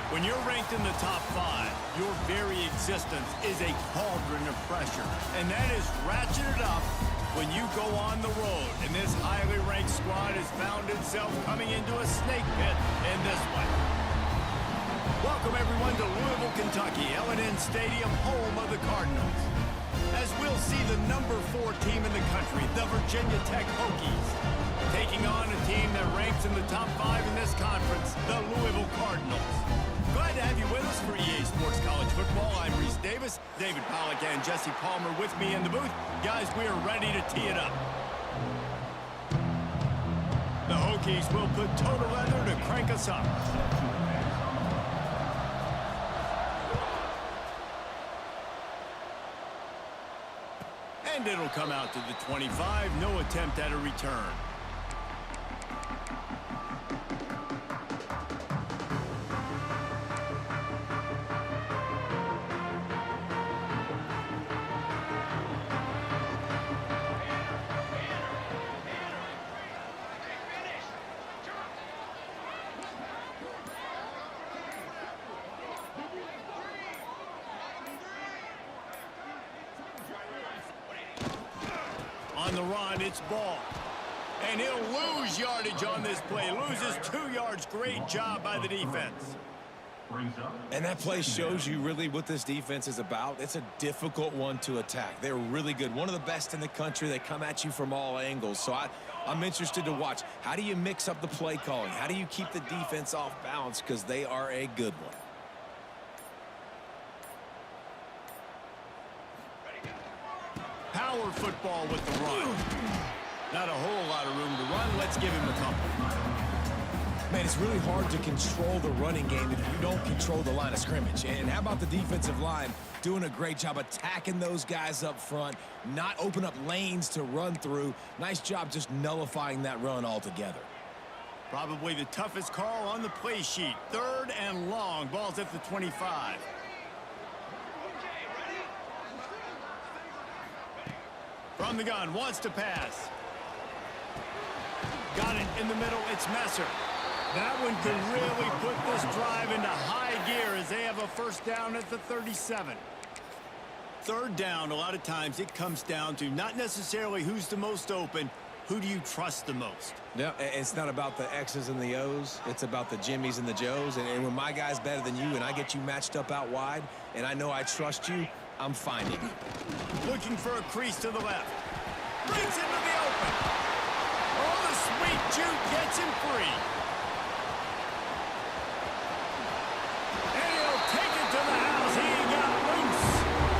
When you're ranked in the top 5, your very existence is a cauldron of pressure. And that is ratcheted up when you go on the road. And this highly ranked squad has found itself coming into a snake pit in this one. Welcome, everyone, to Louisville, Kentucky, L&N Stadium, home of the Cardinals. As we'll see the number 4 team in the country, the Virginia Tech Hokies, taking on a team that ranks in the top 5 in this conference, the Louisville Cardinals. Glad to have you with us for EA Sports College Football. I'm Reese Davis, David Pollack and Jesse Palmer with me in the booth. Guys, we are ready to tee it up. The Hokies will put total leather to crank us up. And it'll come out to the 25. No attempt at a return. On the run, it's ball. And he'll lose yardage on this play. Loses 2 yards. Great job by the defense. And that play shows you really what this defense is about. It's a difficult one to attack. They're really good. One of the best in the country. They come at you from all angles. So I'm interested to watch. How do you mix up the play calling? How do you keep the defense off balance? Because they are a good one. Power football with the run. Not a whole lot of room to run. Let's give him a couple. Man, it's really hard to control the running game if you don't control the line of scrimmage. And how about the defensive line doing a great job attacking those guys up front, not open up lanes to run through. Nice job just nullifying that run altogether. Probably the toughest call on the play sheet. 3rd and long. Ball's at the 25. From the gun, wants to pass. Got it in the middle, it's Messer. That one could really put this drive into high gear as they have a first down at the 37. 3rd down, a lot of times it comes down to not necessarily who's the most open, who do you trust the most? Yeah, it's not about the X's and the O's. It's about the Jimmies and the Joes. And when my guy's better than you and I get you matched up out wide and I know I trust you, I'm finding it. Looking for a crease to the left. Brings into the open. Oh, the sweet juke gets him free. And he'll take it to the house. He got loose.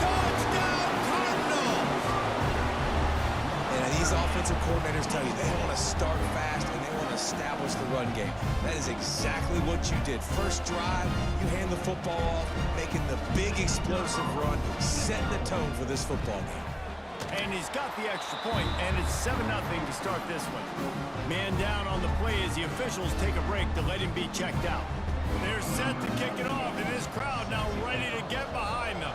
Touchdown, Cardinals. And these offensive coordinators tell you they want to start fast and they want to establish the run game. That is exactly what you did. First drive, you hand the football off, making the big explosive run, setting the tone for this football game. And he's got the extra point, and it's 7-0 to start this one. Man down on the play as the officials take a break to let him be checked out. They're set to kick it off, and this crowd now ready to get behind them.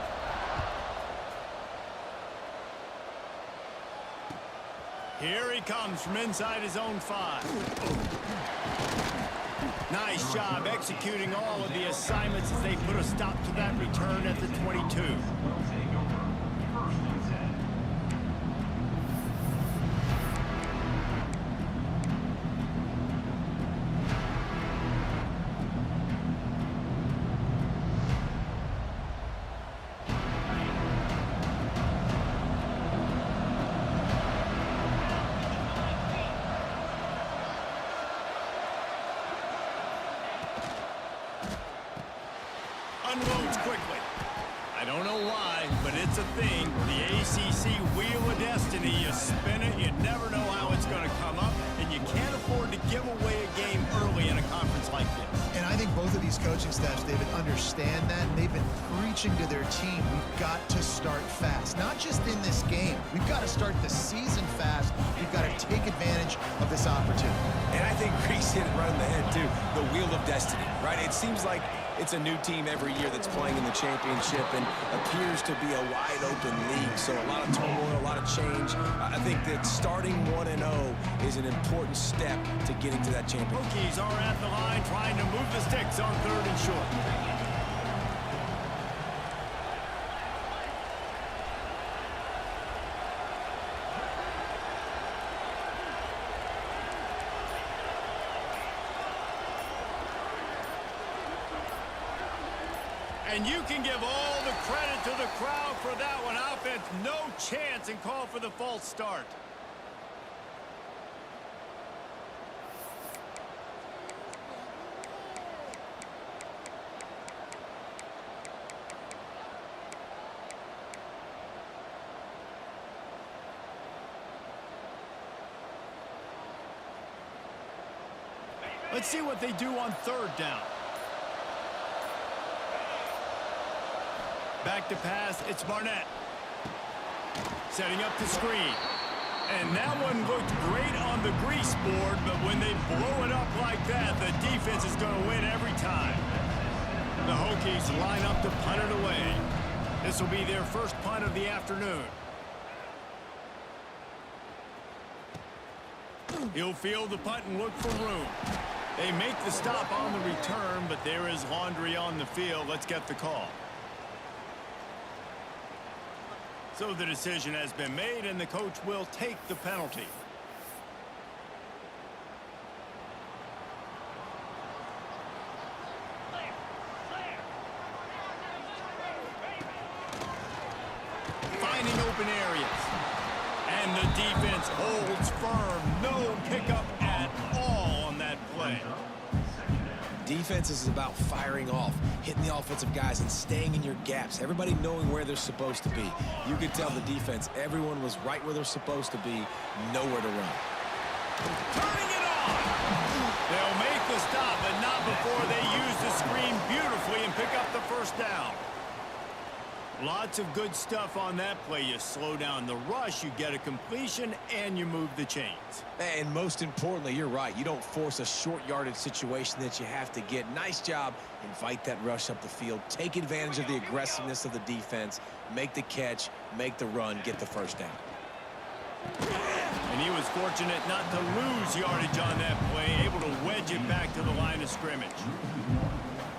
Here he comes from inside his own 5. Nice job executing all of the assignments as they put a stop to that return at the 22. Unloads quickly. I don't know why, but it's a thing. The ACC Wheel of Destiny. You spin it, you never know how it's going to come up, and you can't afford to give away a game early in a conference like this. And I think both of these coaching staffs, David, understand that. And they've been preaching to their team, we've got to start fast. Not just in this game. We've got to start the season fast. We've got to take advantage of this opportunity. And I think Reese hit it right on the head, too. The Wheel of Destiny, right? It seems like It's a new team every year that's playing in the championship and appears to be a wide-open league, so a lot of turmoil, a lot of change. I think that starting 1-0 is an important step to getting to that championship. Hokies are at the line trying to move the sticks on 3rd and short. And you can give all the credit to the crowd for that one. Offense, no chance, and call for the false start. Let's see what they do on 3rd down. Back to pass, it's Barnett. Setting up the screen. And that one looked great on the grease board, but when they blow it up like that, the defense is going to win every time. The Hokies line up to punt it away. This will be their first punt of the afternoon. He'll field the punt and look for room. They make the stop on the return, but there is laundry on the field. Let's get the call. So the decision has been made, and the coach will take the penalty. Finding open areas. And the defense holds firm. No pickup at all on that play. Defense is about firing off, hitting the offensive guys, and staying in your gaps. Everybody knowing where they're supposed to be. You could tell the defense, everyone was right where they're supposed to be, nowhere to run. Turning it on! They'll make the stop, but not before they use the screen beautifully and pick up the first down. Lots of good stuff on that play. You slow down the rush, you get a completion, and you move the chains. And most importantly, you're right. You don't force a short yardage situation that you have to get. Nice job. Invite that rush up the field. Take advantage of the aggressiveness of the defense. Make the catch, make the run, get the first down. And he was fortunate not to lose yardage on that play, able to wedge it back to the line of scrimmage.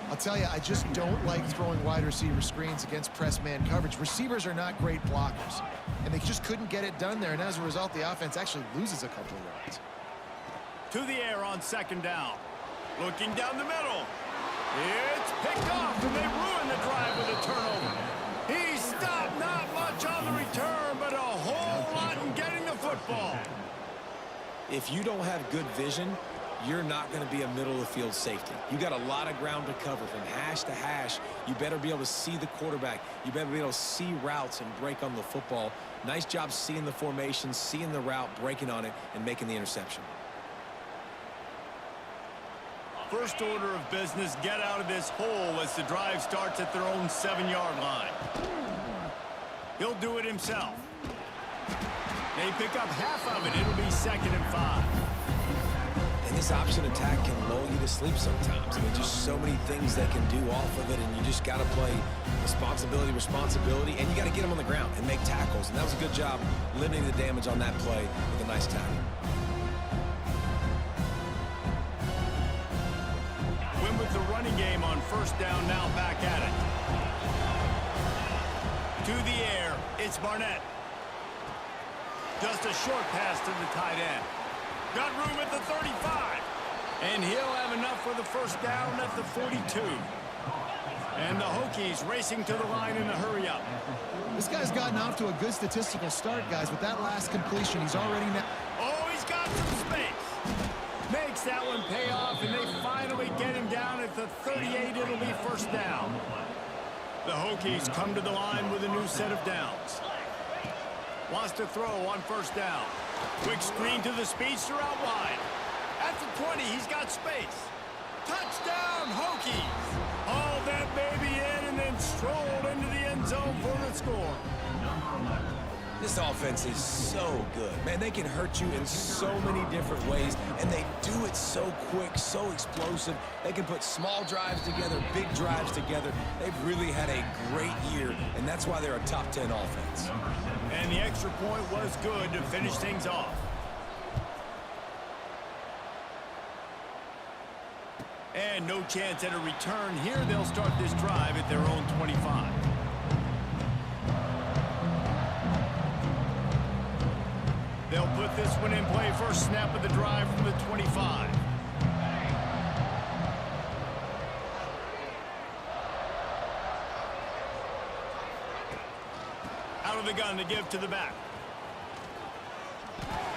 I'll tell you, I just don't like throwing wide receiver screens against press man coverage. Receivers are not great blockers, and they just couldn't get it done there, and as a result, the offense actually loses a couple of yards. To the air on 2nd down. Looking down the middle. It's picked off, and they ruin the drive with a turnover. He stopped, not much on the return, but a whole lot in getting the football. If you don't have good vision, you're not going to be a middle-of-the-field safety. You got a lot of ground to cover from hash to hash. You better be able to see the quarterback. You better be able to see routes and break on the football. Nice job seeing the formation, seeing the route, breaking on it, and making the interception. First order of business, get out of this hole as the drive starts at their own 7-yard line. He'll do it himself. They pick up half of it. It'll be 2nd and 5. And this option attack can lull you to sleep sometimes. I mean, just so many things they can do off of it, and you just got to play responsibility, and you got to get them on the ground and make tackles. And that was a good job limiting the damage on that play with a nice tackle. Win with the running game on 1st down, now back at it. To the air, it's Barnett. Just a short pass to the tight end. Got room at the 35. And he'll have enough for the first down at the 42. And the Hokies racing to the line in a hurry-up. This guy's gotten off to a good statistical start, guys. With that last completion, he's already now... Oh, he's got some space. Makes that one pay off, and they finally get him down at the 38. It'll be 1st down. The Hokies come to the line with a new set of downs. Wants to throw on 1st down. Quick screen to the speedster out wide. At the 20, he's got space. Touchdown, Hokies! Hauled that baby in and then strolled into the end zone for the score. This offense is so good. Man, they can hurt you in so many different ways, and they do it so quick, so explosive. They can put small drives together, big drives together. They've really had a great year, and that's why they're a top 10 offense. And the extra point was good to finish things off. And no chance at a return here. They'll start this drive at their own 25. They'll put this one in play. First snap of the drive from the 25. Out of the gun to give to the back.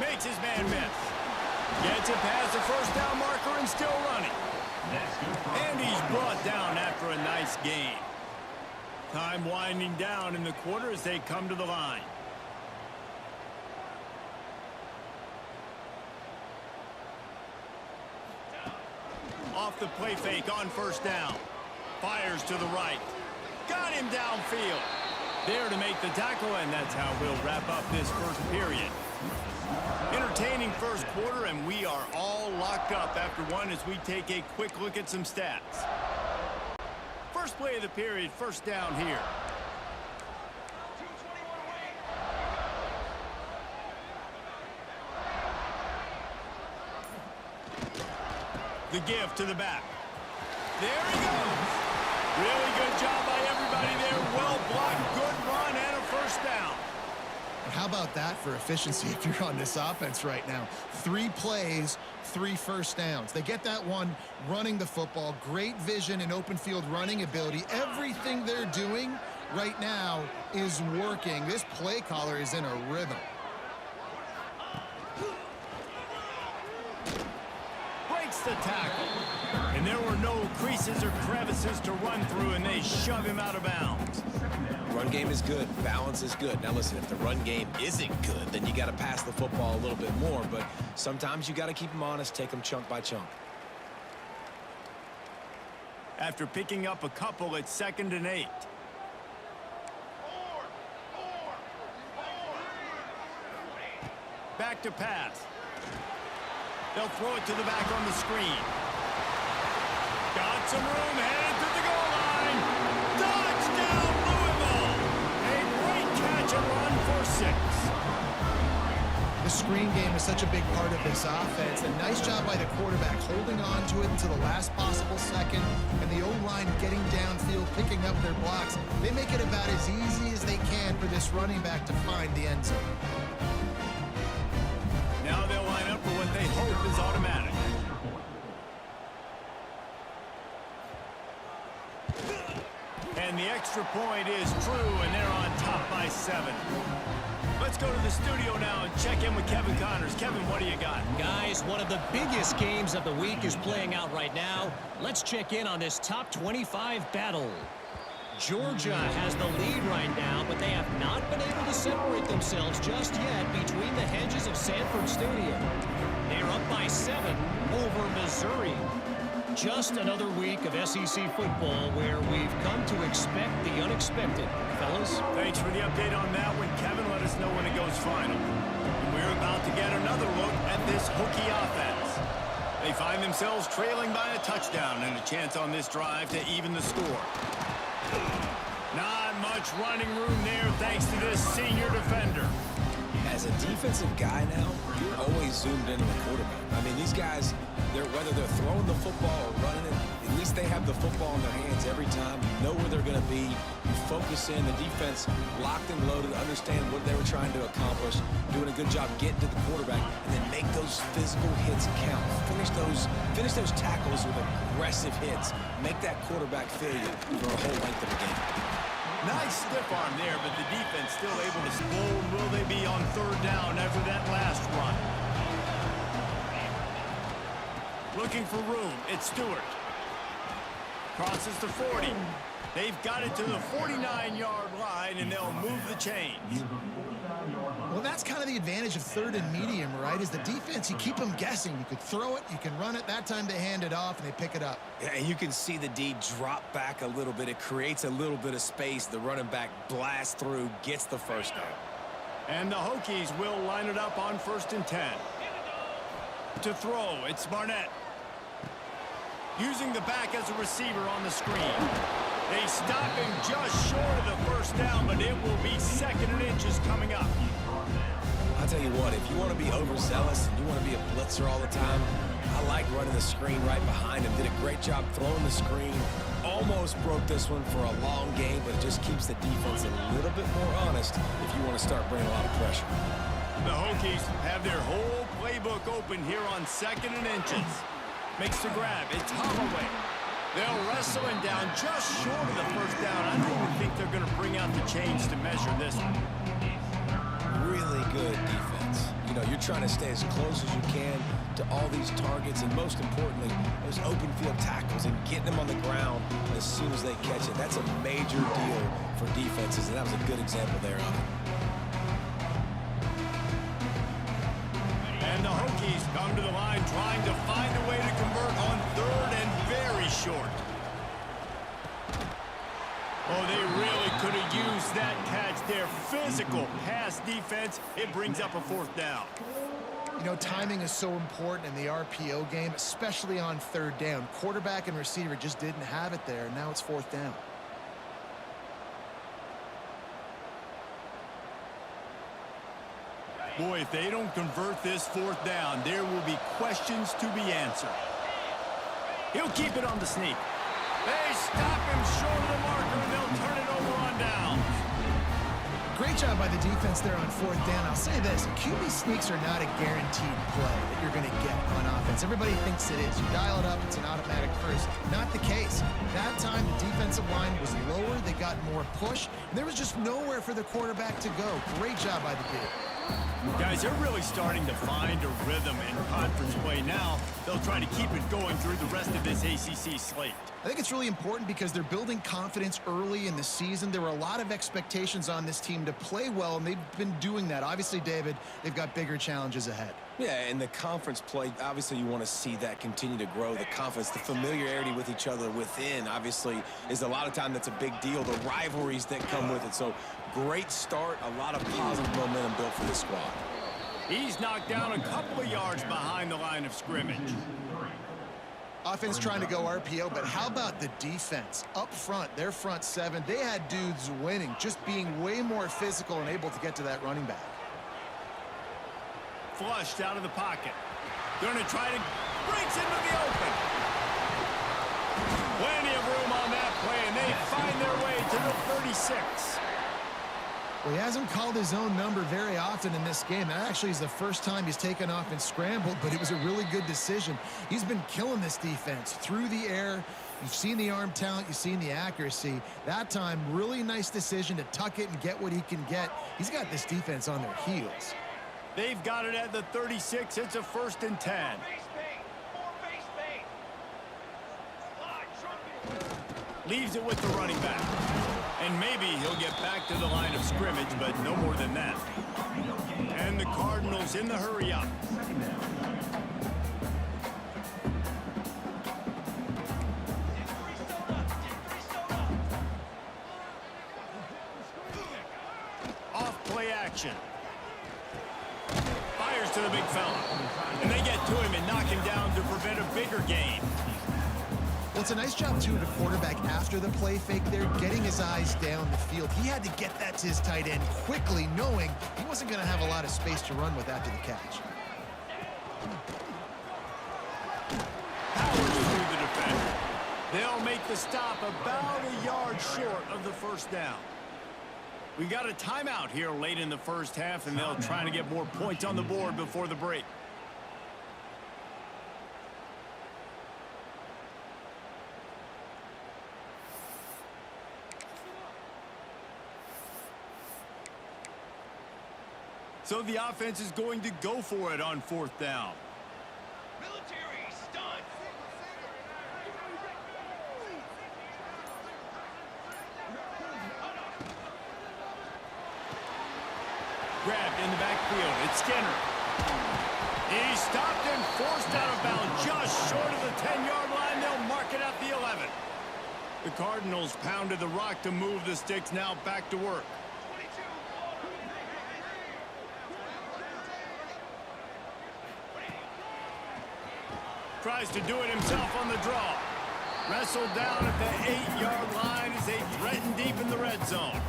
Makes his man miss. Gets it past the first down marker and still running. And he's brought down after a nice gain. Time winding down in the quarter as they come to the line. Off the play fake on first down. Fires to the right. Got him downfield. There to make the tackle, and that's how we'll wrap up this first period. Entertaining first quarter, and we are all locked up after one as we take a quick look at some stats. First play of the period, first down here. The give to the back. There he goes. Really good job by everybody there. Well blocked, good run, and a first down. How about that for efficiency if you're on this offense right now? 3 plays, 3 first downs. They get that one running the football, great vision and open field running ability. Everything they're doing right now is working. This play caller is in a rhythm. Breaks the tackle. And there were no creases or crevices to run through, and they shove him out of bounds. Run game is good. Balance is good. Now listen, if the run game isn't good, then you got to pass the football a little bit more. But sometimes you got to keep them honest, take them chunk by chunk. After picking up a couple, it's 2nd and 8. Back to pass. They'll throw it to the back on the screen. Got some room, headed to the goal line. Touchdown, Louisville! A great catch and run for 6. The screen game is such a big part of this offense. A nice job by the quarterback holding on to it until the last possible second, and the O-line getting downfield, picking up their blocks. They make it about as easy as they can for this running back to find the end zone. Now they'll line up for what they hope is automatic. And the extra point is true, and they're on top by 7. Let's go to the studio now and check in with Kevin Connors. Kevin, what do you got? Guys, one of the biggest games of the week is playing out right now. Let's check in on this top 25 battle. Georgia has the lead right now, but they have not been able to separate themselves just yet between the hedges of Sanford Stadium. They're up by 7 over Missouri. Just another week of SEC football where we've come to expect the unexpected. Fellas? Thanks for the update on that one, Kevin. Let us know when it goes final. And we're about to get another look at this Hokie offense. They find themselves trailing by a touchdown and a chance on this drive to even the score. Not much running room there thanks to this senior defender. As a defensive guy now, you're always zoomed in on the quarterback. I mean, these guys, whether they're throwing the football or running it, at least they have the football in their hands every time. You know where they're going to be. You focus in. The defense locked and loaded, understand what they were trying to accomplish, doing a good job getting to the quarterback, and then make those physical hits count. Finish those tackles with aggressive hits. Make that quarterback feel you for a whole length of the game. Nice stiff arm there, but the defense still able to score. Will they be on 3rd down after that last run? Looking for room. It's Stewart. Crosses the 40. They've got it to the 49-yard line, and they'll move the chains. Well, that's kind of the advantage of 3rd and medium, right? Is the defense, you keep them guessing. You could throw it, you can run it. That time they hand it off, and they pick it up. Yeah, and you can see the D drop back a little bit. It creates a little bit of space. The running back blasts through, gets the first down. And the Hokies will line it up on 1st and 10. To throw, it's Barnett. Using the back as a receiver on the screen. They stop him just short of the 1st down, but it will be 2nd and inches coming up. I'll tell you what, if you want to be overzealous and you want to be a blitzer all the time, I like running the screen right behind him. Did a great job throwing the screen. Almost broke this one for a long game, but it just keeps the defense a little bit more honest if you want to start bringing a lot of pressure. The Hokies have their whole playbook open here on 2nd and inches. Makes the grab. It's Holloway. They'll wrestle him down just short of the 1st down. I don't even think they're going to bring out the chains to measure this one. Really good defense. You know, you're trying to stay as close as you can to all these targets, and most importantly, those open field tackles and getting them on the ground as soon as they catch it. That's a major deal for defenses, and that was a good example there of it. And the Hokies come to the line trying to find a way to convert on 3rd and very short. Oh, they really could have used that catch there. Physical pass defense. It brings up a 4th down. You know, timing is so important in the RPO game, especially on 3rd down. Quarterback and receiver just didn't have it there, and now it's 4th down. Boy, if they don't convert this 4th down, there will be questions to be answered. He'll keep it on the sneak. They stop him short of the marker, and they'll turn it over on down. Great job by the defense there on 4th down. I'll say this, QB sneaks are not a guaranteed play that you're going to get on offense. Everybody thinks it is. You dial it up, it's an automatic first. Not the case. That time, the defensive line was lower. They got more push. And there was just nowhere for the quarterback to go. Great job by the D. Guys, they're really starting to find a rhythm in conference play now. They'll try to keep it going through the rest of this ACC slate. I think it's really important because they're building confidence early in the season. There were a lot of expectations on this team to play well, and they've been doing that. Obviously, David, they've got bigger challenges ahead. Yeah, and the conference play, obviously you want to see that continue to grow. The confidence, the familiarity with each other within, obviously, is a lot of time that's a big deal. The rivalries that come with it. So, great start, a lot of positive momentum built for this squad. He's knocked down a couple of yards behind the line of scrimmage. Offense trying to go RPO, but how about the defense? Up front, their front 7, they had dudes winning, just being way more physical and able to get to that running back. Flushed out of the pocket. Going to try to breaks into the open. Plenty of room on that play, and they find their way to the 36. Well, he hasn't called his own number very often in this game. That actually is the first time he's taken off and scrambled, but it was a really good decision. He's been killing this defense through the air. You've seen the arm talent. You've seen the accuracy. That time, really nice decision to tuck it and get what he can get. He's got this defense on their heels. They've got it at the 36. It's a 1st and 10. Leaves it with the running back. And maybe he'll get back to the line of scrimmage, but no more than that. And the Cardinals in the hurry up. Off play action. Fires to the big fella. And they get to him and knock him down to prevent a bigger gain. Well, it's a nice job, too, of the quarterback after the play fake there, getting his eyes down the field. He had to get that to his tight end quickly, knowing he wasn't going to have a lot of space to run with after the catch. Powers through the defender. They'll make the stop about a yard short of the 1st down. We got a timeout here late in the 1st half, and they'll try to get more points on the board before the break. So the offense is going to go for it on 4th down. Military stunt. Grabbed in the backfield. It's Skinner. He stopped and forced out of bounds just short of the 10-yard line. They'll mark it at the 11. The Cardinals pounded the rock to move the sticks. Now back to work. Tries to do it himself on the draw. Wrestled down at the 8-yard line as they threaten deep in the red zone.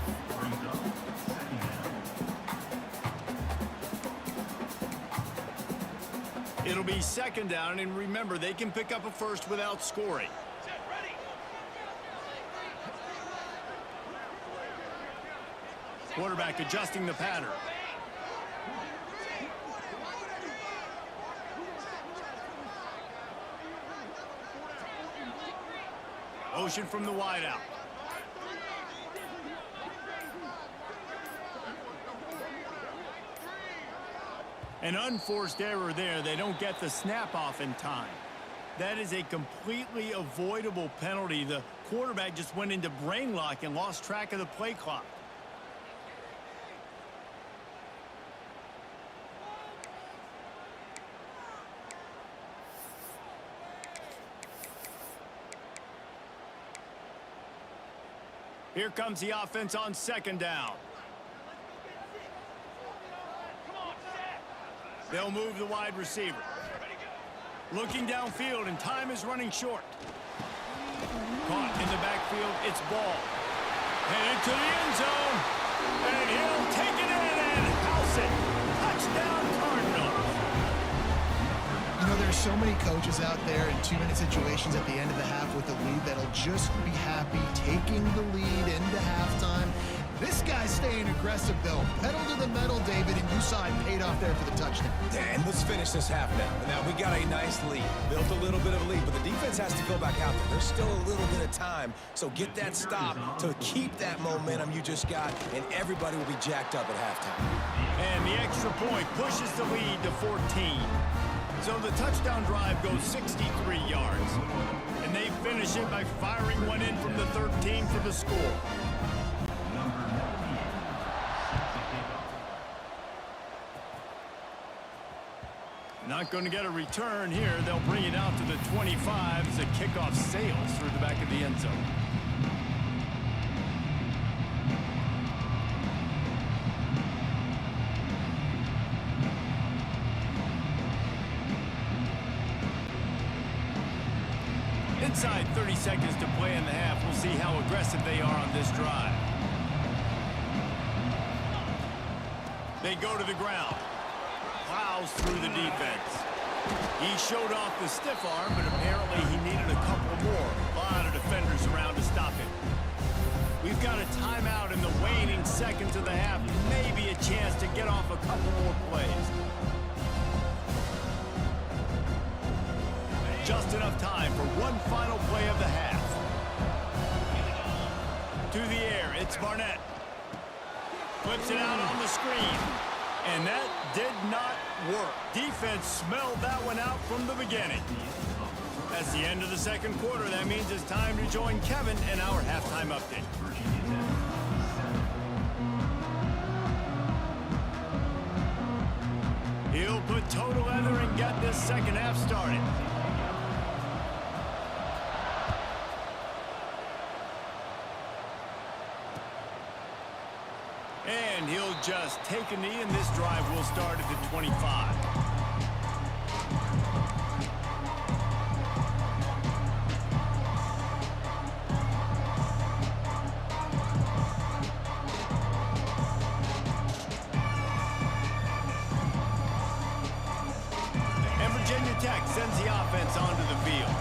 It'll be second down, and remember, they can pick up a first without scoring. Quarterback adjusting the pattern. Motion from the wideout. An unforced error there. They don't get the snap off in time. That is a completely avoidable penalty. The quarterback just went into brain lock and lost track of the play clock. Here comes the offense on second down. They'll move the wide receiver. Looking downfield, and time is running short. Caught in the backfield, it's ball. Headed to the end zone. And he'll take it in and house it. Touchdown, Cardinals. You know, there's so many coaches out there in 2-minute situations at the end of the half with the lead that'll just be happy taking the lead into halftime. This guy's staying aggressive, though. Pedal to the metal, David, and you saw it paid off there for the touchdown. And let's finish this half now. Now, we got a nice lead. Built a little bit of a lead, but the defense has to go back out there. There's still a little bit of time, so get that stop to keep that momentum you just got, and everybody will be jacked up at halftime. And the extra point pushes the lead to 14. So the touchdown drive goes 63 yards. And they finish it by firing one in from the 13 for the score. Not going to get a return here. They'll bring it out to the 25 as the kickoff sails through the back of the end zone. Inside 30 seconds to play in the half. We'll see how aggressive they are on this drive. They go to the ground. Plows through the defense. He showed off the stiff arm, but apparently he needed a couple more. A lot of defenders around to stop him. We've got a timeout in the waning seconds of the half. Maybe a chance to get off a couple more plays. Just enough time for one final play of the half. To the air, it's Barnett. Flips it out on the screen. And that did not work. Defense smelled that one out from the beginning. That's the end of the second quarter. That means it's time to join Kevin in our halftime update. He'll put total leather and get this second half started. And he'll just take a knee, and this drive will start at the 25. And Virginia Tech sends the offense onto the field.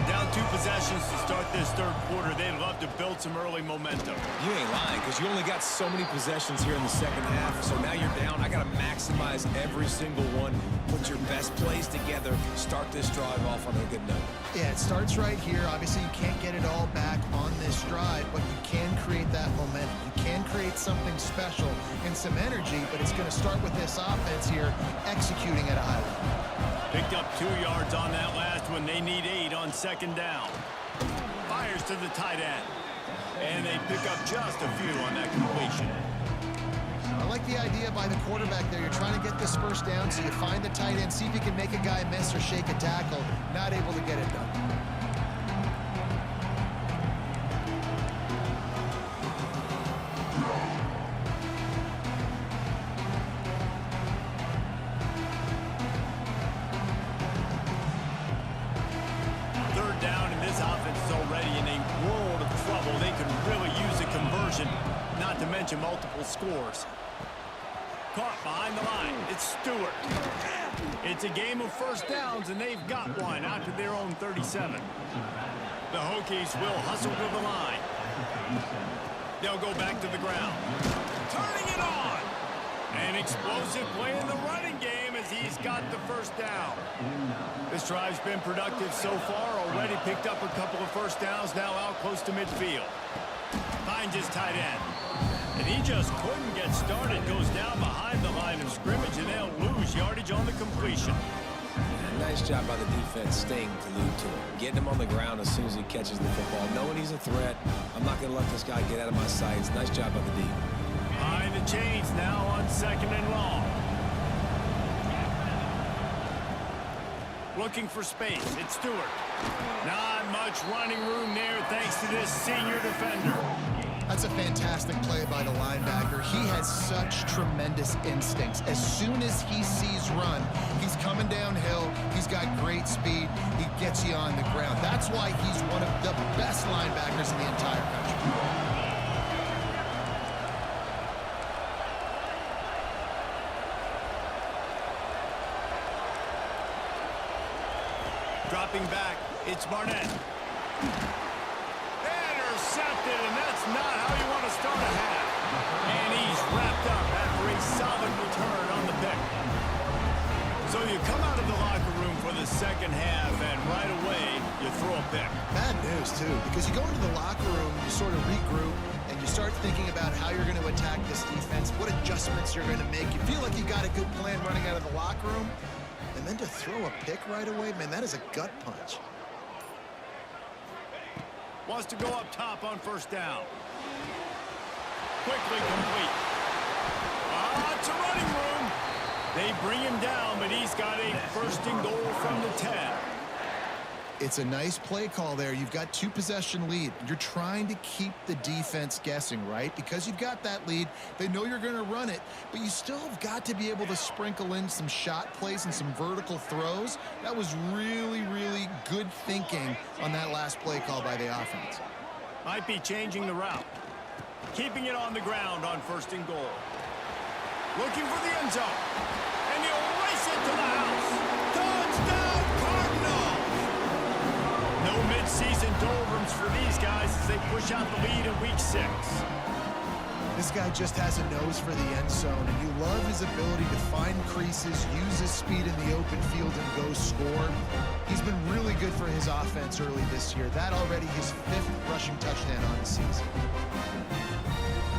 Down 2 possessions to start this third quarter. They'd love to build some early momentum. You ain't lying, because you only got so many possessions here in the second half, so now you're down. I got to maximize every single one. Put your best plays together. Start this drive off on a good note. Yeah, it starts right here. Obviously, you can't get it all back on this drive, but you can create that momentum. You can create something special and some energy, but it's going to start with this offense here executing at a high level. Picked up 2 yards on that last one. They need 8 on second down. Fires to the tight end. And they pick up just a few on that completion. I like the idea by the quarterback there. You're trying to get this first down, so you find the tight end, see if you can make a guy miss or shake a tackle. Not able to get it done. this offense is already in a world of trouble. They could really use a conversion, not to mention multiple scores. Caught behind the line. It's Stewart. It's a game of first downs, and they've got one out to their own 37. The Hokies will hustle to the line. They'll go back to the ground. Turning it on. An explosive play in the running game as he's got the first down. This drive's been productive so far. Already picked up a couple of first downs, now out close to midfield. Finds his tight end. And he just couldn't get started. Goes down behind the line of scrimmage, and they'll lose yardage on the completion. Nice job by the defense staying glued to him. Getting him on the ground as soon as he catches the football. Knowing he's a threat, I'm not going to let this guy get out of my sights. Nice job by the D. Behind the chains now on 2nd and long. Looking for space. It's Stewart. Not much running room there thanks to this senior defender. That's a fantastic play by the linebacker. He has such tremendous instincts. As soon as he sees run, he's coming downhill. He's got great speed. He gets you on the ground. That's why he's one of the best linebackers in the entire country. Dropping back, it's Barnett. Intercepted, and that's not how you want to start a half. And he's wrapped up after a solid return on the pick. So you come out of the locker room for the second half, and right away, you throw a pick. Bad news, too, because you go into the locker room, you sort of regroup, and you start thinking about how you're going to attack this defense, what adjustments you're going to make. You feel like you got a good plan running out of the locker room. And then to throw a pick right away, man, that is a gut punch. Wants to go up top on first down. Quickly complete. Lots of running room. They bring him down, but he's got a first and goal from the 10. It's a nice play call there. You've got 2-possession lead. You're trying to keep the defense guessing, right? Because you've got that lead. They know you're going to run it, but you still have got to be able to sprinkle in some shot plays and some vertical throws. That was really, really good thinking on that last play call by the offense. Might be changing the route. Keeping it on the ground on first and goal. Looking for the end zone. And he'll race it to the house. Touchdown, Cardinals! No mid-season doldrums for these guys as they push out the lead in week 6. This guy just has a nose for the end zone, and you love his ability to find creases, use his speed in the open field, and go score. He's been really good for his offense early this year. That already his 5th rushing touchdown on the season.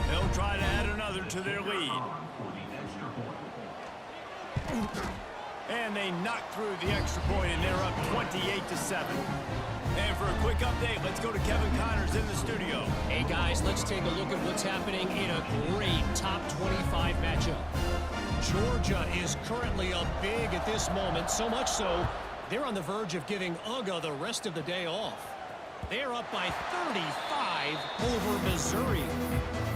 They'll try to add another to their lead. And they knock through the extra point, and they're up 28-7. And for a quick update, let's go to Kevin Connors in the studio. Hey, guys, let's take a look at what's happening in a great top 25 matchup. Georgia is currently up big at this moment, so much so they're on the verge of giving UGA the rest of the day off. They're up by 35 over Missouri.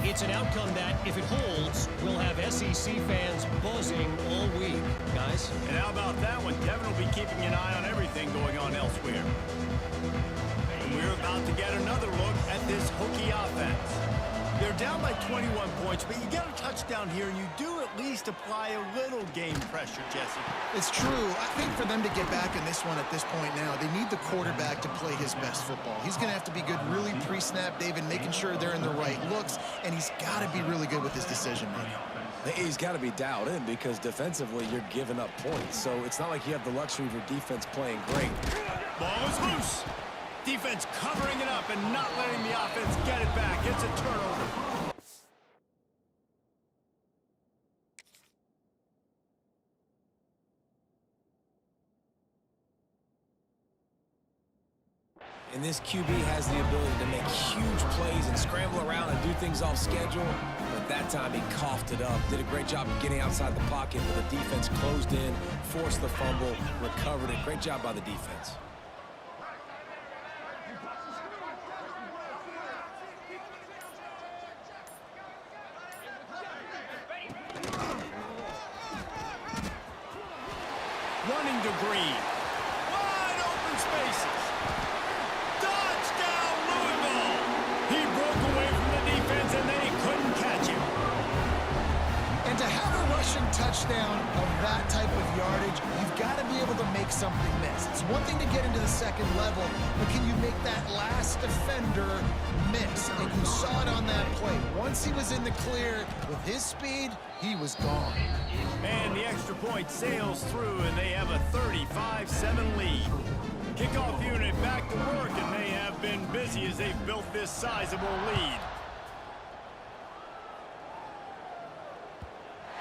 It's an outcome that, if it holds, will have SEC fans buzzing all week. Guys? And how about that one? Kevin will be keeping an eye on everything going on elsewhere. And we're about to get another look at this Hokie offense. They're down by 21 points, but you get a touchdown here, and you do at least apply a little game pressure, Jesse. It's true. I think for them to get back in this one at this point now, they need the quarterback to play his best football. He's going to have to be good really pre-snap, David, making sure they're in the right looks, and he's got to be really good with his decision-making. He's got to be dialed in because defensively you're giving up points. So it's not like you have the luxury of your defense playing great. Ball is loose. Defense covering it up and not letting the offense get it back. It's a turnover. And this QB has the ability to make huge plays and scramble around and do things off schedule. But that time he coughed it up. Did a great job of getting outside the pocket, but the defense closed in, forced the fumble, recovered it. Great job by the defense. Running to Green. Wide open spaces. one thing to get into the second level, but can you make that last defender miss? And you saw it on that play. Once he was in the clear, with his speed, he was gone. And the extra point sails through, and they have a 35-7 lead. Kickoff unit back to work, and they have been busy as they've built this sizable lead.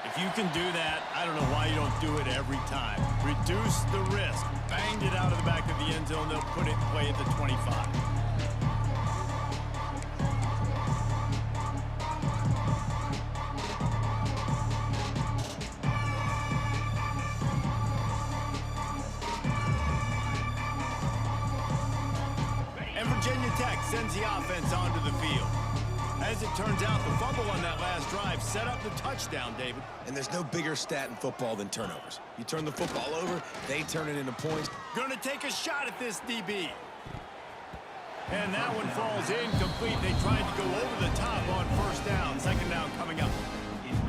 If you can do that, I don't know why you don't do it every time. Reduce the risk. Banged it out of the back of the end zone. They'll put it in play at the 25. And Virginia Tech sends the offense onto the field. As it turns out, the fumble on that last drive set up the touchdown, David. And there's no bigger stat in football than turnovers. You turn the football over, they turn it into points. Going to take a shot at this DB. And that one falls incomplete. They tried to go over the top on first down. Second down coming up.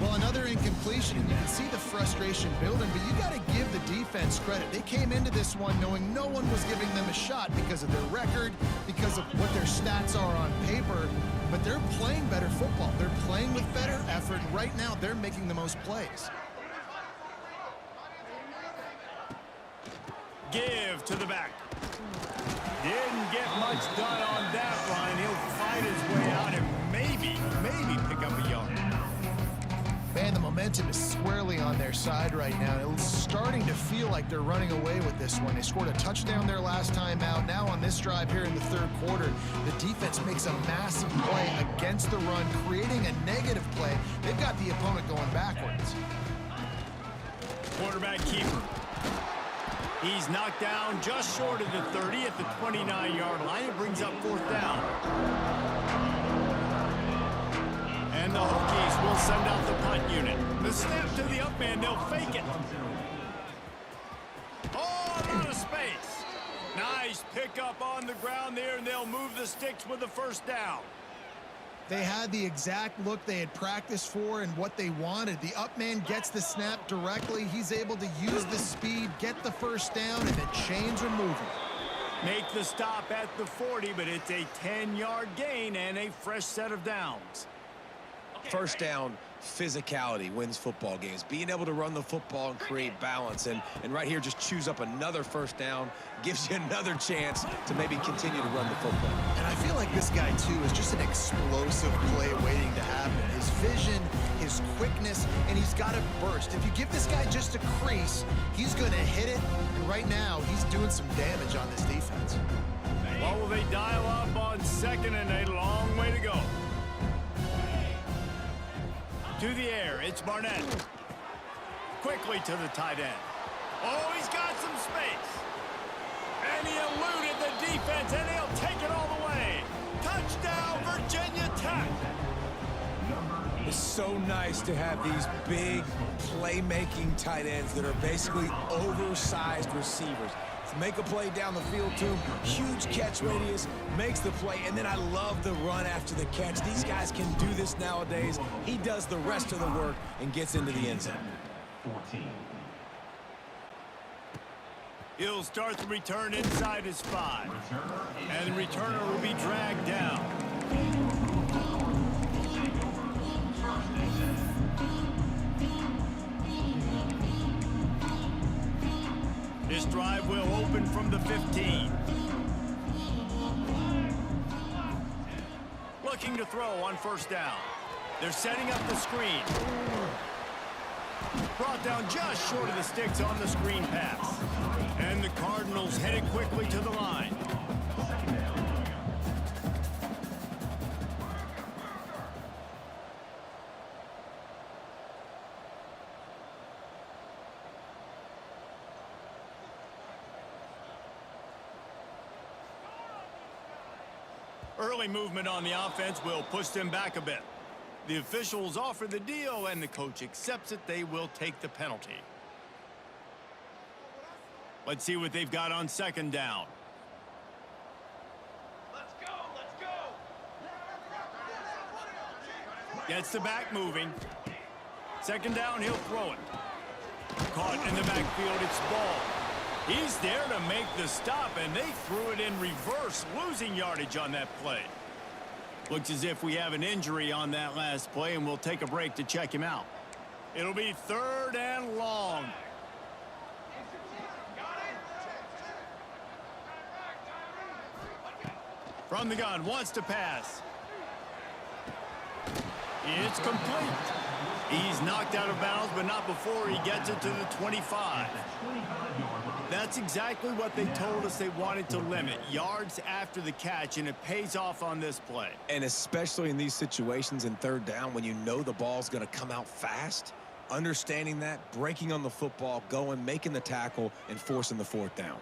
Well, another incompletion, and you can see the frustration building, but you got to give the defense credit. They came into this one knowing no one was giving them a shot because of their record, because of what their stats are on paper, but they're playing better football. They're playing with better effort. Right now, they're making the most plays. Give to the back. Didn't get much done on that line. He'll fight his way out and maybe pick up a yard. Man, the momentum is squarely on their side right now. It's starting to feel like they're running away with this one. They scored a touchdown their last time out. Now on this drive here in the third quarter, the defense makes a massive play against the run, creating a negative play. They've got the opponent going backwards. Quarterback keeper. He's knocked down just short of the 30 at the 29-yard line. It brings up fourth down. And the Hokies will send out the punt unit. The snap to the up man, they'll fake it. Oh, out of space. Nice pickup on the ground there, and they'll move the sticks with the first down. They had the exact look they had practiced for and what they wanted. The up man gets the snap directly. He's able to use the speed, get the first down, and the chains are moving. Make the stop at the 40, but it's a 10-yard gain and a fresh set of downs. First down, physicality wins football games. Being able to run the football and create balance. And right here, just choose up another first down, gives you another chance to maybe continue to run the football. And I feel like this guy, too, is just an explosive play waiting to happen. His vision, his quickness, and he's got a burst. If you give this guy just a crease, he's going to hit it. And right now, he's doing some damage on this defense. What will they dial up on second and a long way to go? To the air, it's Barnett. Quickly to the tight end. Oh, he's got some space. And he eluded the defense, and he'll take it all the way. Touchdown, Virginia Tech. It's so nice to have these big playmaking tight ends that are basically oversized receivers. Make a play down the field to him, huge catch radius, makes the play, and then I love the run after the catch. These guys can do this nowadays. He does the rest of the work and gets into the end zone. 14. He'll start the return inside his 5. And the returner will be dragged down. This drive will open from the 15. Looking to throw on first down. They're setting up the screen. Brought down just short of the sticks on the screen pass. And the Cardinals headed quickly to the line. Early movement on the offense will push them back a bit. The officials offer the deal, and the coach accepts it. They will take the penalty. Let's see what they've got on second down. Let's go, let's go. Gets the back moving. Second down, he'll throw it. Caught in the backfield, it's ball. He's there to make the stop, and they threw it in reverse, losing yardage on that play. Looks as if we have an injury on that last play, and we'll take a break to check him out. It'll be 3rd and long. From the gun, wants to pass. It's complete. He's knocked out of bounds, but not before he gets it to the 25. That's exactly what they told us they wanted to limit, yards after the catch, and it pays off on this play. And especially in these situations in 3rd down when you know the ball's going to come out fast, understanding that, breaking on the football, going, making the tackle, and forcing the 4th down.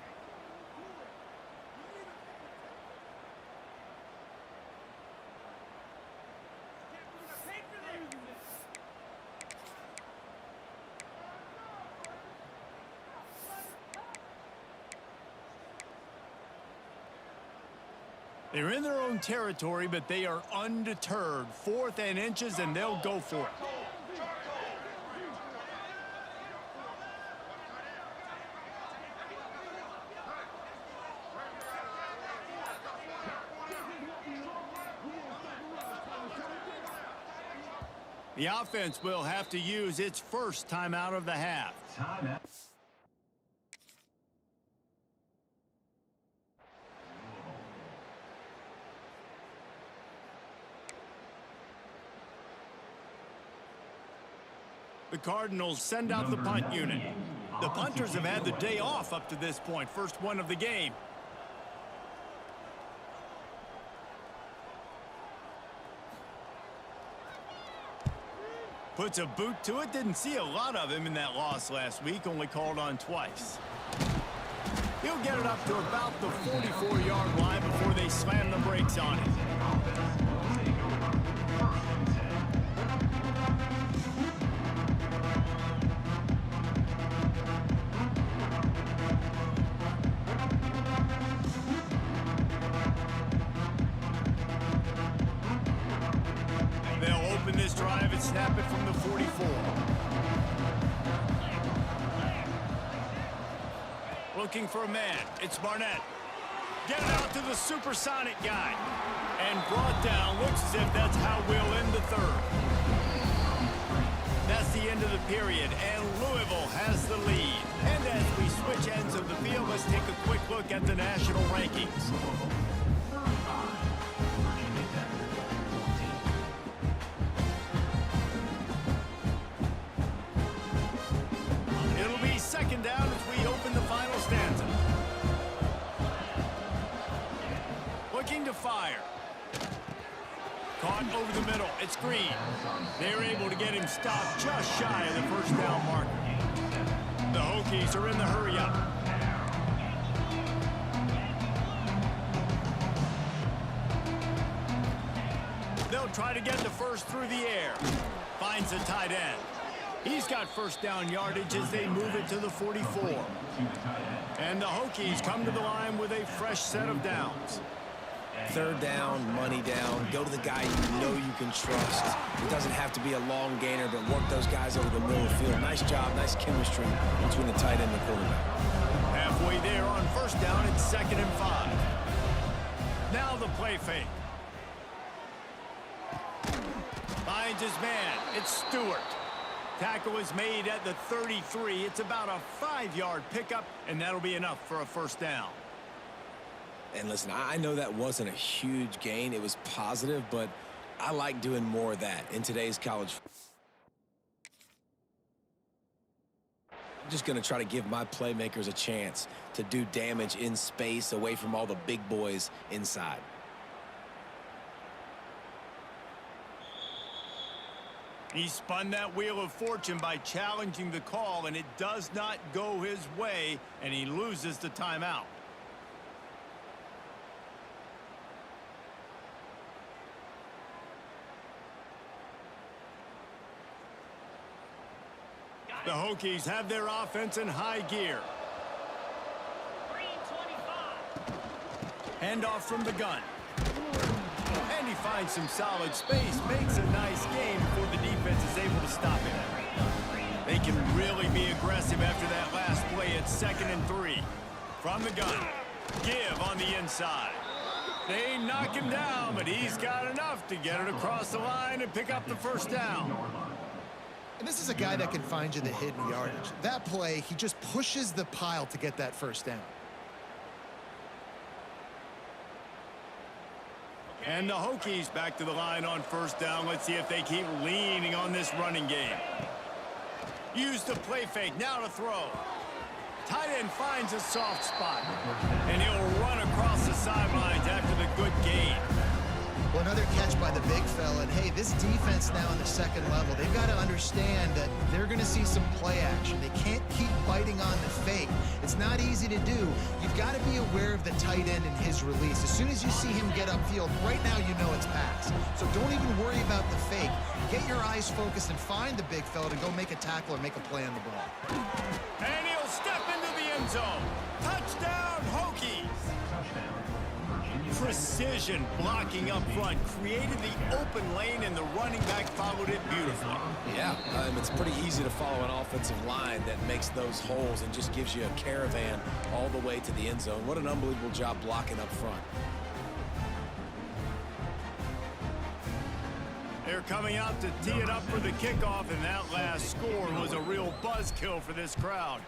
They're in their own territory, but they are undeterred. 4th and inches, and they'll go for it. The offense will have to use its first timeout of the half. Timeout. The Cardinals send out the punt unit. The punters have had the day off up to this point. First one of the game. Puts a boot to it. Didn't see a lot of him in that loss last week. Only called on twice. He'll get it up to about the 44-yard line before they slam the brakes on it. Snap it from the 44. Looking for a man. It's Barnett. Get it out to the supersonic guy. And brought down. Looks as if that's how we'll end the 3rd. That's the end of the period, and Louisville has the lead. And as we switch ends of the field, let's take a quick look at the national rankings. Second down as we open the final stanza. Looking to fire. Caught over the middle. It's Green. They're able to get him stopped just shy of the first down marker. The Hokies are in the hurry up. They'll try to get the first through the air. Finds a tight end. He's got first down yardage as they move it to the 44. And the Hokies come to the line with a fresh set of downs. 3rd down, money down. Go to the guy you know you can trust. It doesn't have to be a long gainer, but work those guys over the middle of the field. Nice job, nice chemistry between the tight end and the quarterback. Halfway there on first down, it's 2nd and 5. Now the play fake. Finds his man. It's Stewart. Tackle is made at the 33. It's about a 5-yard pickup, and that'll be enough for a first down. And listen, I know that wasn't a huge gain. It was positive, but I like doing more of that in today's college. I'm just going to try to give my playmakers a chance to do damage in space away from all the big boys inside. He spun that wheel of fortune by challenging the call, and it does not go his way, and he loses the timeout. The Hokies have their offense in high gear. Handoff from the gun. And he finds some solid space, makes a nice game before the defense is able to stop him. They can really be aggressive after that last play. It's 2nd and 3. From the gun. Give on the inside. They knock him down, but he's got enough to get it across the line and pick up the first down. And this is a guy that can find you the hidden yardage. That play, he just pushes the pile to get that first down. And the Hokies back to the line on first down. Let's see if they keep leaning on this running game. Use the play fake. Now to throw. Tight end finds a soft spot. And he'll run across the sidelines after the good gain. Well, another catch by the big fella. And, hey, this defense now in the second level, they've got to understand that they're going to see some play action. They can't keep biting on the fake. It's not easy to do. You've got to be aware of the tight end and his release. As soon as you see him get upfield, right now you know it's pass. So don't even worry about the fake. Get your eyes focused and find the big fella to go make a tackle or make a play on the ball. And he'll step into the end zone. Touchdown, Hokies. Precision blocking up front created the open lane, and the running back followed it beautifully. Yeah, it's pretty easy to follow an offensive line that makes those holes and just gives you a caravan all the way to the end zone. What an unbelievable job blocking up front. They're coming out to tee it up for the kickoff, and that last score was a real buzzkill for this crowd.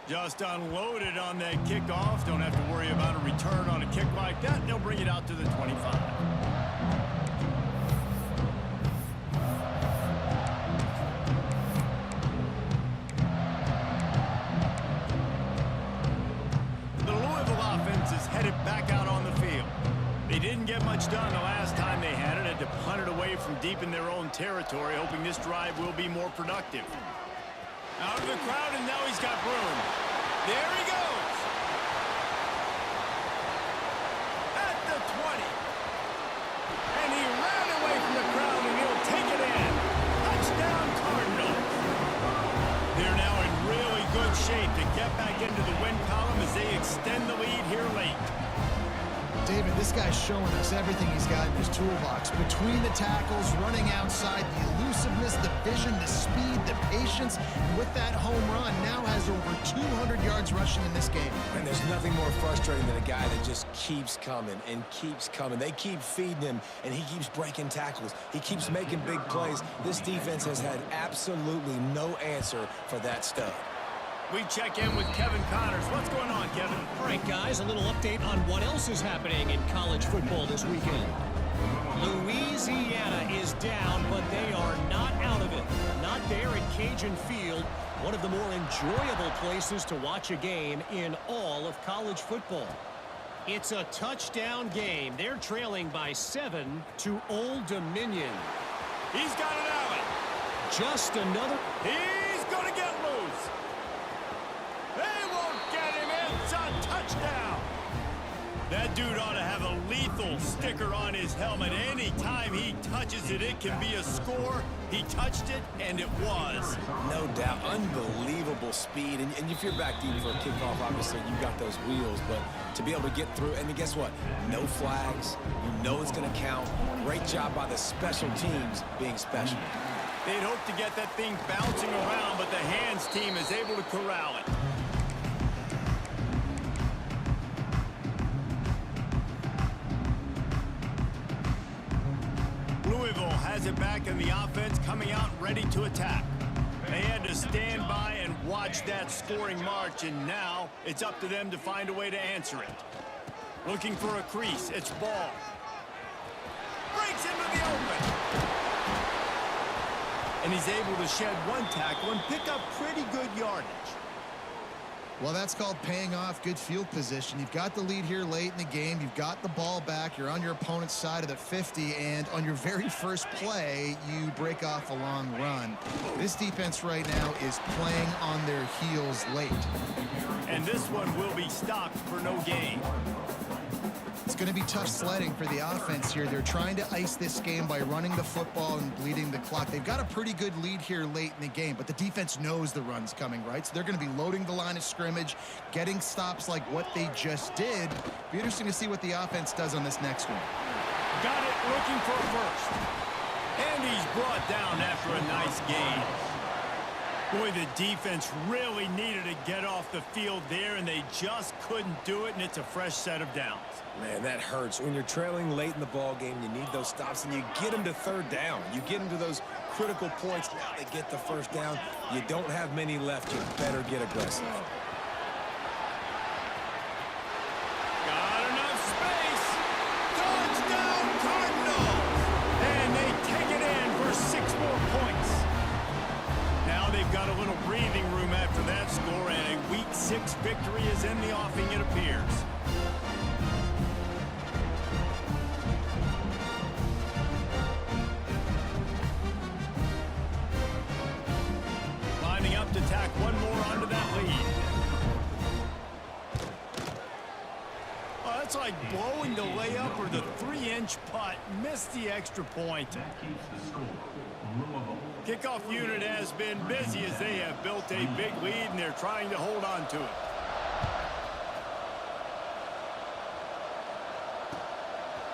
Just unloaded on that kickoff. Don't have to worry about a return on a kick like that. They'll bring it out to the 25. The Louisville offense is headed back out on the field. They didn't get much done the last time they had it. Had to punt it away from deep in their own territory, hoping this drive will be more productive. Out of the crowd, and now he's got room. There he goes. At the 20. And he ran away from the crowd, and he'll take it in. Touchdown, Cardinals. They're now in really good shape to get back into the win column as they extend the lead here late. David, this guy's showing us everything he's got in his toolbox. Between the tackles, running outside, the elusiveness, the vision, the speed, the patience, and with that home run, now has over 200 yards rushing in this game. And there's nothing more frustrating than a guy that just keeps coming and keeps coming. They keep feeding him, and he keeps breaking tackles. He keeps making big plays. This defense has had absolutely no answer for that stud. We check in with Kevin Connors. What's going on, Kevin? All right, guys, a little update on what else is happening in college football this weekend. Louisiana is down, but they are not out of it. Not there at Cajun Field, one of the more enjoyable places to watch a game in all of college football. It's a touchdown game. They're trailing by 7 to Old Dominion. He's got it out. Just another... He's going to get loose. They won't get him. It's a touchdown. That dude ought to have a lethal sticker on his helmet. Anytime he touches it, it can be a score. He touched it, and it was. No doubt. Unbelievable speed. And if you're back deep for a kickoff, obviously you got those wheels. But to be able to get through, and guess what? No flags. You know it's going to count. Great job by the special teams being special. They'd hope to get that thing bouncing around, but the hands team is able to corral it. Louisville has it back in the offense, coming out ready to attack. They had to stand by and watch that scoring march, and now it's up to them to find a way to answer it. Looking for a crease. It's ball. Breaks into the open. And he's able to shed one tackle and pick up pretty good yardage. Well, that's called paying off good field position. You've got the lead here late in the game. You've got the ball back. You're on your opponent's side of the 50, and on your very first play, you break off a long run. This defense right now is playing on their heels late. And this one will be stopped for no gain. It's going to be tough sledding for the offense here. They're trying to ice this game by running the football and bleeding the clock. They've got a pretty good lead here late in the game, but the defense knows the run's coming, right? So they're going to be loading the line of scrimmage, getting stops like what they just did. Be interesting to see what the offense does on this next one. Got it, looking for a first. And he's brought down after a nice gain. Boy, the defense really needed to get off the field there, and they just couldn't do it, and it's a fresh set of downs. Man, that hurts. When you're trailing late in the ball game, you need those stops, and you get them to third down. You get them to those critical points. Now they get the first down. You don't have many left. You better get aggressive. Got enough space. Touchdown, Cardinals! And they take it in for 6 more points. Now they've got a little breathing room after that score, and a Week 6 victory is in the offing, it appears. Lining up to tack one more onto that lead. Oh, that's like blowing the layup or the 3-inch putt. Missed the extra point. That keeps the score. Louisville. Kickoff unit has been busy as they have built a big lead, and they're trying to hold on to it.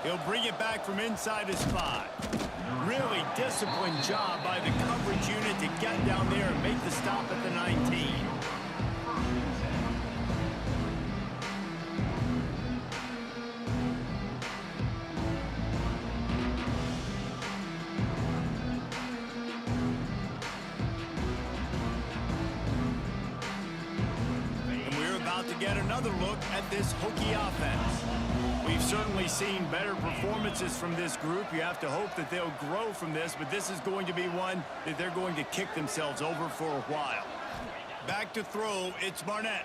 He'll bring it back from inside his 5. Really disciplined job by the coverage unit to get down there and make the stop at the 19. To get another look at this Hokie offense. We've certainly seen better performances from this group. You have to hope that they'll grow from this, but this is going to be one that they're going to kick themselves over for a while. Back to throw, it's Barnett.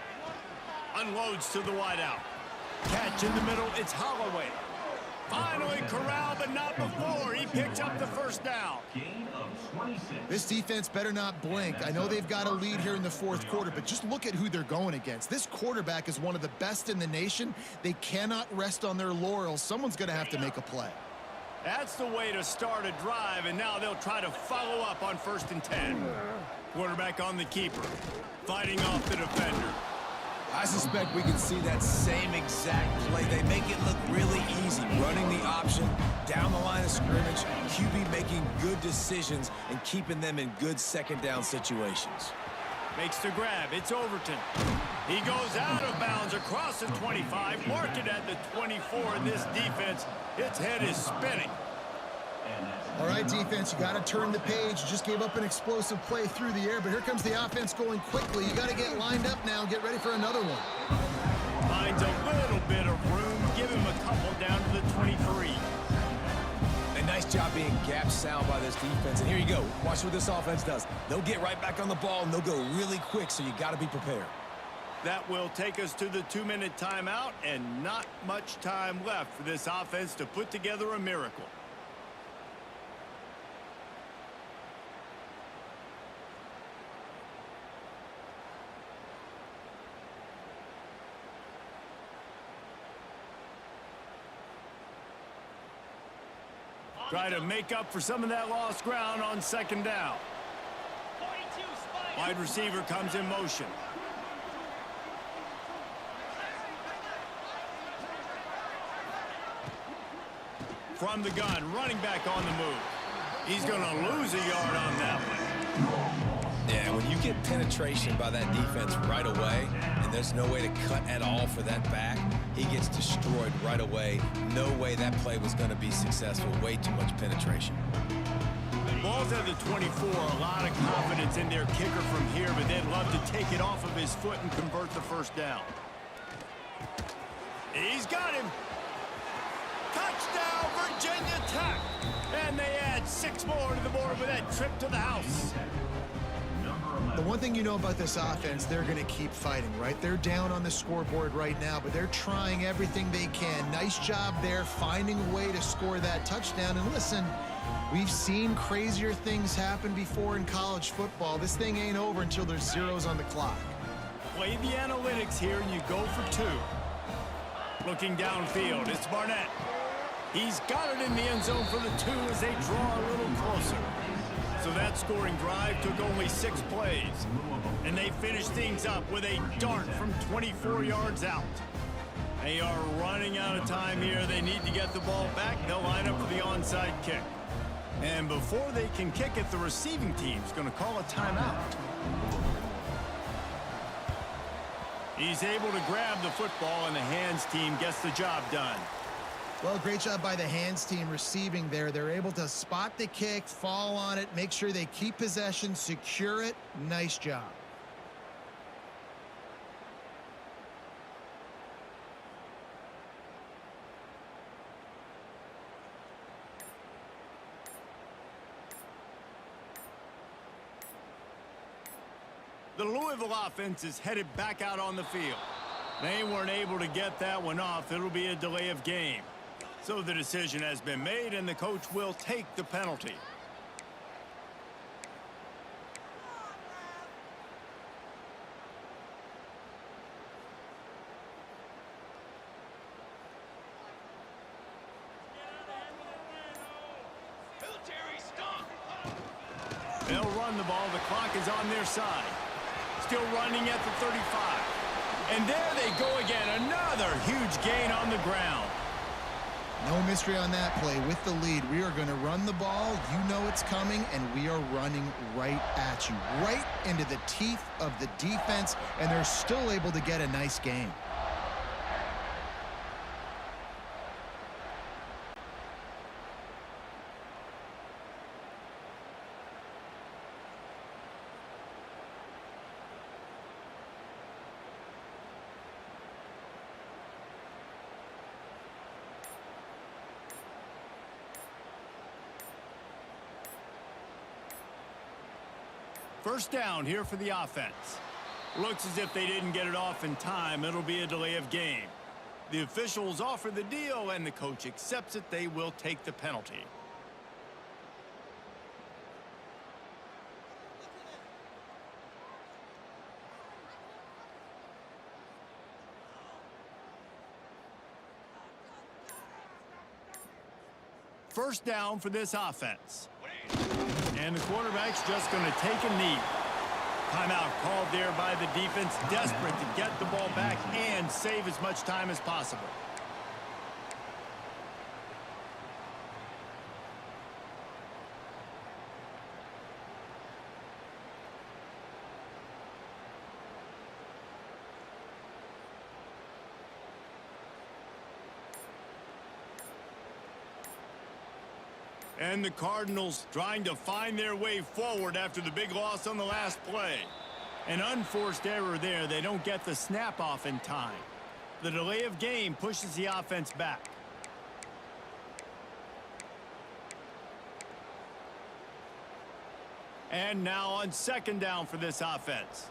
Unloads to the wideout. Catch in the middle, it's Holloway. Finally corralled, but not before. He picks up the first down. Gain of 26. This defense better not blink. I know they've got a lead here in the 4th quarter, but just look at who they're going against. This quarterback is one of the best in the nation. They cannot rest on their laurels. Someone's going to have to make a play. That's the way to start a drive, and now they'll try to follow up on 1st and 10. Quarterback on the keeper, fighting off the defender. I suspect we can see that same exact play. They make it look really easy, running the option down the line of scrimmage, QB making good decisions and keeping them in good 2nd down situations. Makes the grab. It's Overton. He goes out of bounds across the 25, marked it at the 24, and this defense, its head is spinning. All right, defense, you got to turn the page. You just gave up an explosive play through the air, but here comes the offense going quickly. You got to get lined up now. Get ready for another one. Finds a little bit of room. Give him a couple down to the 23. A nice job being gap sound by this defense. And here you go. Watch what this offense does. They'll get right back on the ball, and they'll go really quick, so you got to be prepared. That will take us to the 2-minute timeout, and not much time left for this offense to put together a miracle. Try to make up for some of that lost ground on 2nd down. Wide receiver comes in motion. From the gun, running back on the move. He's going to lose a yard on that one. Yeah, when you get penetration by that defense right away, and there's no way to cut at all for that back, he gets destroyed right away. No way that play was going to be successful. Way too much penetration. Ball's at the 24. A lot of confidence in their kicker from here, but they'd love to take it off of his foot and convert the 1st down. He's got him. Touchdown, Virginia Tech. And they add 6 more to the board with that trip to the house. The one thing you know about this offense, they're going to keep fighting, right? They're down on the scoreboard right now, but they're trying everything they can. Nice job there, finding a way to score that touchdown. And listen, we've seen crazier things happen before in college football. This thing ain't over until there's zeros on the clock. Play the analytics here, and you go for 2. Looking downfield, it's Barnett. He's got it in the end zone for the 2 as they draw a little closer. So that scoring drive took only 6 plays. And they finished things up with a dart from 24 yards out. They are running out of time here. They need to get the ball back. They'll line up for the onside kick. And before they can kick it, the receiving team's going to call a timeout. He's able to grab the football, and the hands team gets the job done. Well, great job by the hands team receiving there. They're able to spot the kick, fall on it, make sure they keep possession, secure it. Nice job. The Louisville offense is headed back out on the field. They weren't able to get that one off. It'll be a delay of game. So the decision has been made, and the coach will take the penalty. They'll run the ball. The clock is on their side. Still running at the 35. And there they go again. Another huge gain on the ground. No mystery on that play. With the lead, we are going to run the ball. You know it's coming, and we are running right at you, right into the teeth of the defense, and they're still able to get a nice gain. First down here for the offense. Looks as if they didn't get it off in time. It'll be a delay of game. The officials offer the deal, and the coach accepts it. They will take the penalty. First down for this offense. And the quarterback's just going to take a knee. Timeout called there by the defense, desperate to get the ball back and save as much time as possible. And the Cardinals trying to find their way forward after the big loss on the last play. An unforced error there. They don't get the snap off in time. The delay of game pushes the offense back. And now on second down for this offense.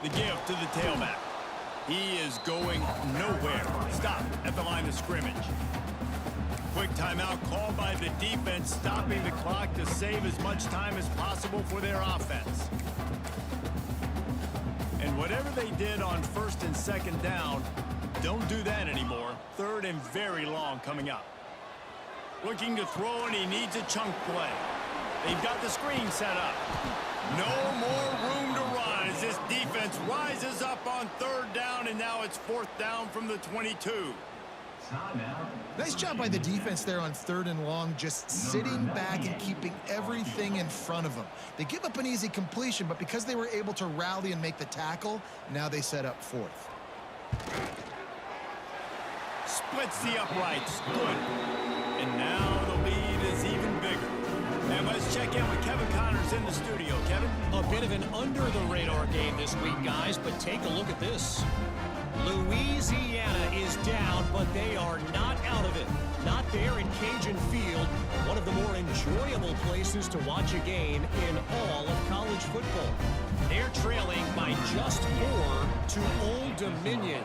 The give to the tailback. He is going nowhere. Stop at the line of scrimmage. Quick timeout called by the defense, stopping the clock to save as much time as possible for their offense. And whatever they did on first and second down, don't do that anymore. Third and very long coming up. Looking to throw, and he needs a chunk play. They've got the screen set up. No more room to run as this defense rises up on third down, and now it's fourth down from the 22. Nice job by the defense there on third and long, just sitting back and keeping everything in front of them. They give up an easy completion, but because they were able to rally and make the tackle, now they set up fourth. Splits the uprights. Good. And now the lead is even bigger. And let's check in with Kevin Connors in the studio. Kevin? A bit of an under-the-radar game this week, guys, but take a look at this. Louisiana is down, but they are not out of it. Not there in Cajun Field, one of the more enjoyable places to watch a game in all of college football. They're trailing by just 4 to Old Dominion.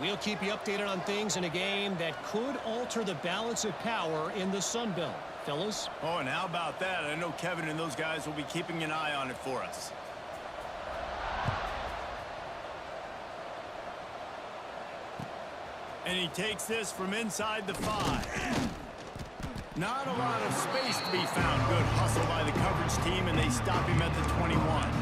We'll keep you updated on things in a game that could alter the balance of power in the Sun Belt. Fellas? Oh, and how about that? I know Kevin and those guys will be keeping an eye on it for us. And he takes this from inside the 5. Not a lot of space to be found. Good hustle by the coverage team, and they stop him at the 21.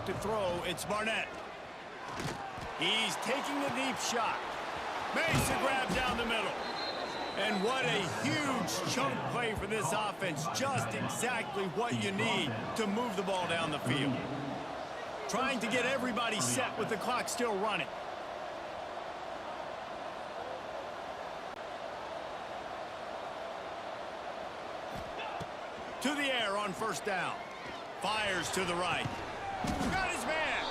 back to throw. It's Barnett. He's taking a deep shot. Makes a grab down the middle. And what a huge chunk play for this offense. Just exactly what you need to move the ball down the field. Trying to get everybody set with the clock still running. To the air on first down. Fires to the right. Got his man.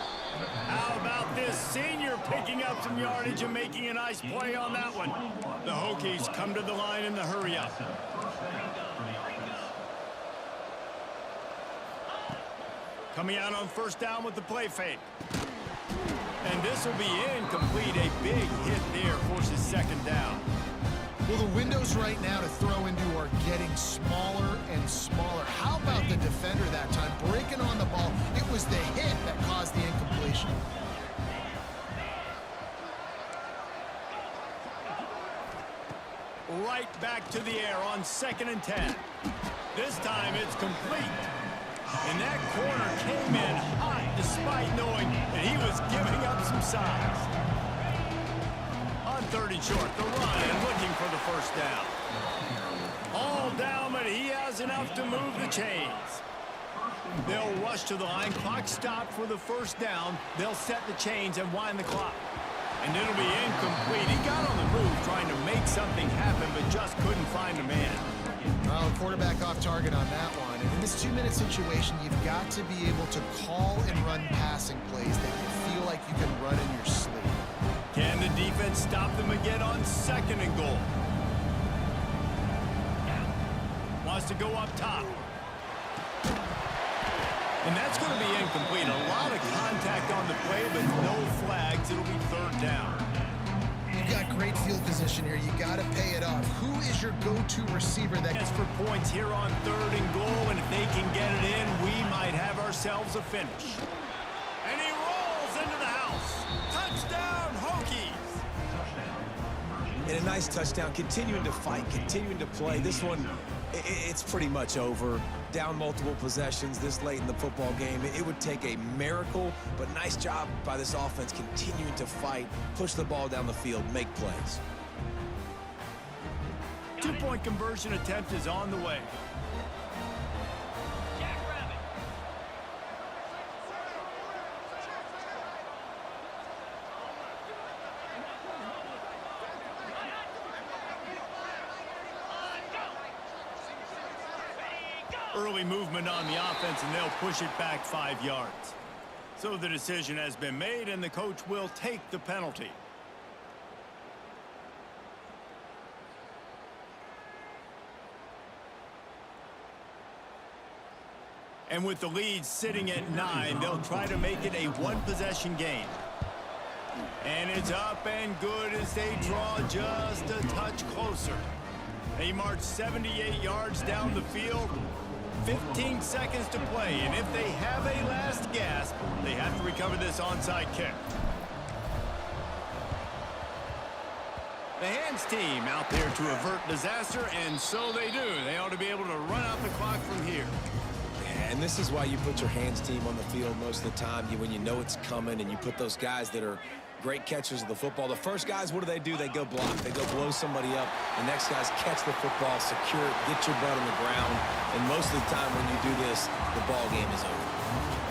How about this senior picking up some yardage and making a nice play on that one? The Hokies come to the line in the hurry up. Coming out on first down with the play fake. And this will be incomplete. A big hit there forces second down. Well, the windows right now to throw into are getting smaller and smaller. How about the defender that time breaking on the ball? It was the hit that caused the incompletion. Right back to the air on 2nd and 10. This time it's complete. And that corner came in hot despite knowing that he was giving up some size. On 3rd and short, the run and looking for the first down. All down, but he has enough to move the chains. They'll rush to the line. Clock stopped for the first down. They'll set the chains and wind the clock. And it'll be incomplete. He got on the move trying to make something happen, but just couldn't find a man. Well, quarterback off target on that one. And in this 2-minute situation, you've got to be able to call and run passing plays that you feel like you can run in your sleep. Can the defense stop them again on 2nd and goal? Wants to go up top. And that's going to be incomplete. A lot of contact on the play, but no flags. It'll be 3rd down. You've got great field position here. You got to pay it off. Who is your go-to receiver that As for points here on 3rd and goal, and if they can get it in, we might have ourselves a finish. And he rolls into the house. Touchdown, Hokies. And a nice touchdown, continuing to fight, continuing to play. This one, it's pretty much over. Down multiple possessions this late in the football game. It would take a miracle, but nice job by this offense continuing to fight, push the ball down the field, make plays. 2-point conversion attempt is on the way. Early movement on the offense, and they'll push it back 5 yards. So the decision has been made, and the coach will take the penalty. And with the lead sitting at 9, they'll try to make it a 1-possession game. And it's up and good as they draw just a touch closer. They march 78 yards down the field. 15 seconds to play, and if they have a last gasp, they have to recover this onside kick. The hands team out there to avert disaster, and so they do. They ought to be able to run out the clock from here. And this is why you put your hands team on the field most of the time, when you know it's coming, and you put those guys that are great catchers of the football. The first guys, what do? They go block. They go blow somebody up. The next guys catch the football, secure it, get your butt on the ground. And most of the time when you do this, the ball game is over.